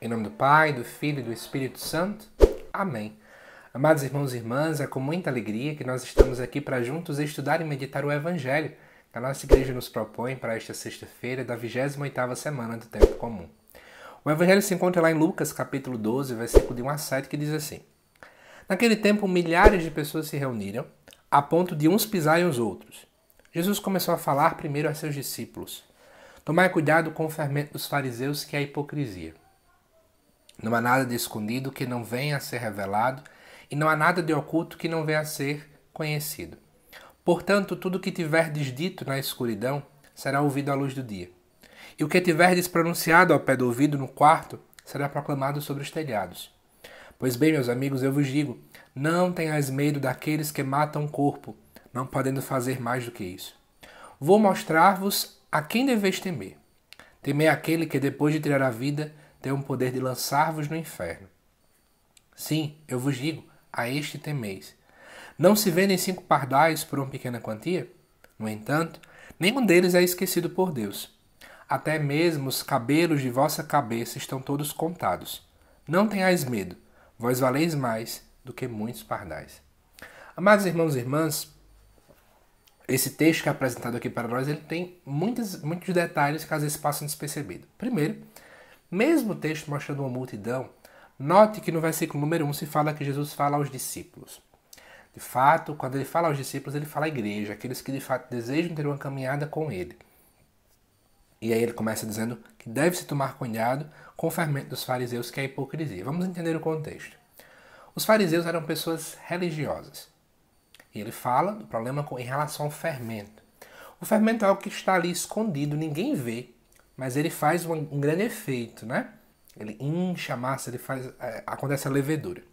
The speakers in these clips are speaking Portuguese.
Em nome do Pai, do Filho e do Espírito Santo. Amém. Amados irmãos e irmãs, é com muita alegria que nós estamos aqui para juntos estudar e meditar o Evangelho que a nossa igreja nos propõe para esta sexta-feira da 28ª semana do Tempo Comum. O Evangelho se encontra lá em Lucas, capítulo 12, versículo de 1 a 7, que diz assim: Naquele tempo, milhares de pessoas se reuniram, a ponto de uns pisarem os outros. Jesus começou a falar primeiro a seus discípulos: Tomai cuidado com o fermento dos fariseus, que é a hipocrisia. Não há nada de escondido que não venha a ser revelado, e não há nada de oculto que não venha a ser conhecido. Portanto, tudo o que tiverdes dito na escuridão será ouvido à luz do dia. E o que tiverdes pronunciado ao pé do ouvido no quarto será proclamado sobre os telhados. Pois bem, meus amigos, eu vos digo, não tenhais medo daqueles que matam o corpo, não podendo fazer mais do que isso. Vou mostrar-vos a quem deveis temer. Temei aquele que, depois de tirar a vida, tem o poder de lançar-vos no inferno. Sim, eu vos digo, a este temeis. Não se vendem 5 pardais por uma pequena quantia? No entanto, nenhum deles é esquecido por Deus. Até mesmo os cabelos de vossa cabeça estão todos contados. Não tenhais medo, vós valeis mais do que muitos pardais. Amados irmãos e irmãs, esse texto que é apresentado aqui para nós, ele tem muitos detalhes que às vezes passam despercebidos. Primeiro, mesmo o texto mostrando uma multidão, note que no versículo número 1 se fala que Jesus fala aos discípulos. De fato, quando ele fala aos discípulos, ele fala à igreja, aqueles que de fato desejam ter uma caminhada com ele. E aí ele começa dizendo que deve-se tomar cuidado com o fermento dos fariseus, que é a hipocrisia. Vamos entender o contexto. Os fariseus eram pessoas religiosas. E ele fala do problema em relação ao fermento. O fermento é algo que está ali escondido, ninguém vê, mas ele faz um grande efeito, né? Ele incha a massa, acontece a levedura.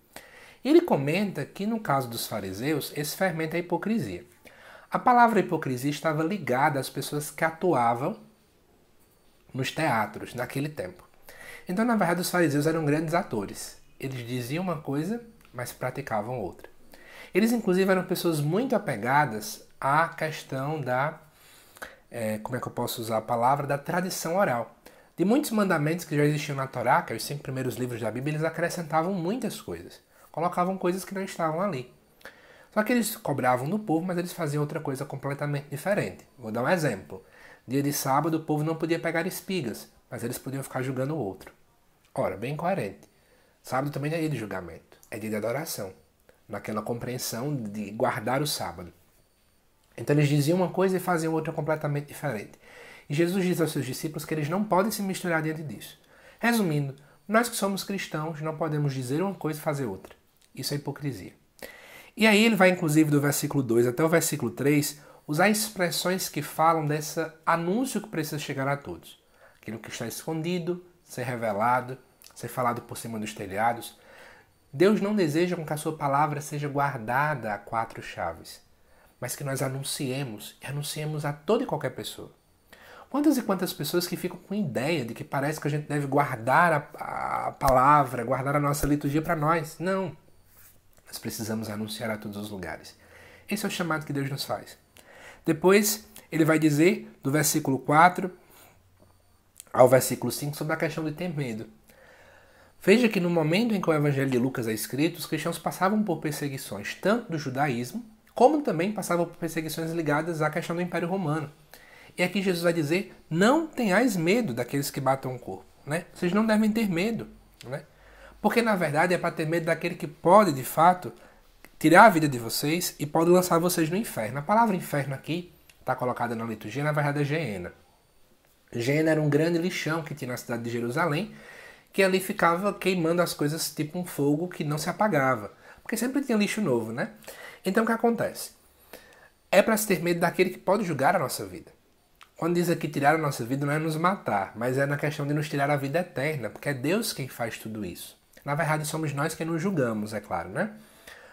E ele comenta que no caso dos fariseus, esse fermento é a hipocrisia. A palavra hipocrisia estava ligada às pessoas que atuavam nos teatros naquele tempo. Então, na verdade, os fariseus eram grandes atores. Eles diziam uma coisa, mas praticavam outra. Eles, inclusive, eram pessoas muito apegadas à questão da como é que eu posso usar a palavra, da tradição oral. De muitos mandamentos que já existiam na Torá, que é os 5 primeiros livros da Bíblia, eles acrescentavam muitas coisas. Colocavam coisas que não estavam ali. Só que eles cobravam do povo, mas eles faziam outra coisa completamente diferente. Vou dar um exemplo. Dia de sábado, o povo não podia pegar espigas, mas eles podiam ficar julgando o outro. Ora, bem coerente. Sábado também é dia de julgamento, é dia de adoração. Naquela compreensão de guardar o sábado. Então eles diziam uma coisa e faziam outra completamente diferente. E Jesus diz aos seus discípulos que eles não podem se misturar diante disso. Resumindo, nós que somos cristãos não podemos dizer uma coisa e fazer outra. Isso é hipocrisia. E aí ele vai, inclusive, do versículo 2 até o versículo 3, usar expressões que falam desse anúncio que precisa chegar a todos. Aquilo que está escondido, ser revelado, ser falado por cima dos telhados. Deus não deseja que a sua palavra seja guardada a 4 chaves, mas que nós anunciemos, e anunciemos a toda e qualquer pessoa. Quantas e quantas pessoas que ficam com ideia de que parece que a gente deve guardar a palavra, guardar a nossa liturgia para nós. Não. Nós precisamos anunciar a todos os lugares. Esse é o chamado que Deus nos faz. Depois, ele vai dizer, do versículo 4 ao versículo 5, sobre a questão de ter medo. Veja que no momento em que o Evangelho de Lucas é escrito, os cristãos passavam por perseguições tanto do judaísmo, como também passavam por perseguições ligadas à questão do Império Romano. E aqui Jesus vai dizer, não tenhais medo daqueles que matam o corpo. Né? Vocês não devem ter medo. Né? Porque, na verdade, é para ter medo daquele que pode, de fato, tirar a vida de vocês e pode lançar vocês no inferno. A palavra inferno aqui, está colocada na liturgia, na verdade é Geena. Geena era um grande lixão que tinha na cidade de Jerusalém, que ali ficava queimando as coisas tipo um fogo que não se apagava. Porque sempre tinha lixo novo, né? Então o que acontece? É para se ter medo daquele que pode julgar a nossa vida. Quando diz aqui tirar a nossa vida, não é nos matar, mas é na questão de nos tirar a vida eterna, porque é Deus quem faz tudo isso. Na verdade, somos nós quem nos julgamos, é claro, né?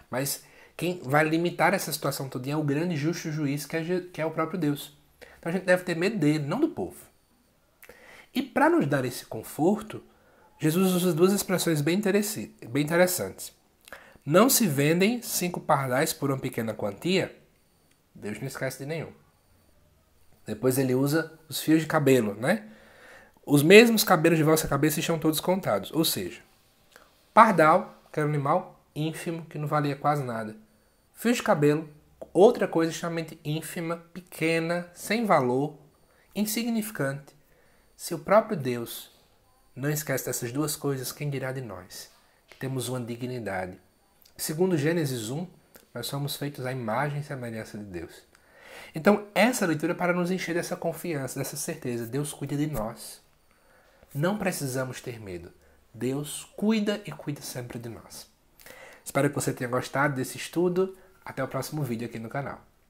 Mas quem vai limitar essa situação todinha é o grande e justo juiz, que é o próprio Deus. Então a gente deve ter medo dele, não do povo. E para nos dar esse conforto, Jesus usa 2 expressões bem interessantes. Não se vendem 5 pardais por uma pequena quantia? Deus não esquece de nenhum. Depois ele usa os fios de cabelo, né? Os mesmos cabelos de vossa cabeça estão todos contados. Ou seja, pardal, que era um animal ínfimo, que não valia quase nada. Fio de cabelo, outra coisa extremamente ínfima, pequena, sem valor, insignificante. Se o próprio Deus não esquece dessas duas coisas, quem dirá de nós? Que temos uma dignidade. Segundo Gênesis 1, nós somos feitos à imagem e semelhança de Deus. Então, essa leitura é para nos encher dessa confiança, dessa certeza. Deus cuida de nós. Não precisamos ter medo. Deus cuida e cuida sempre de nós. Espero que você tenha gostado desse estudo. Até o próximo vídeo aqui no canal.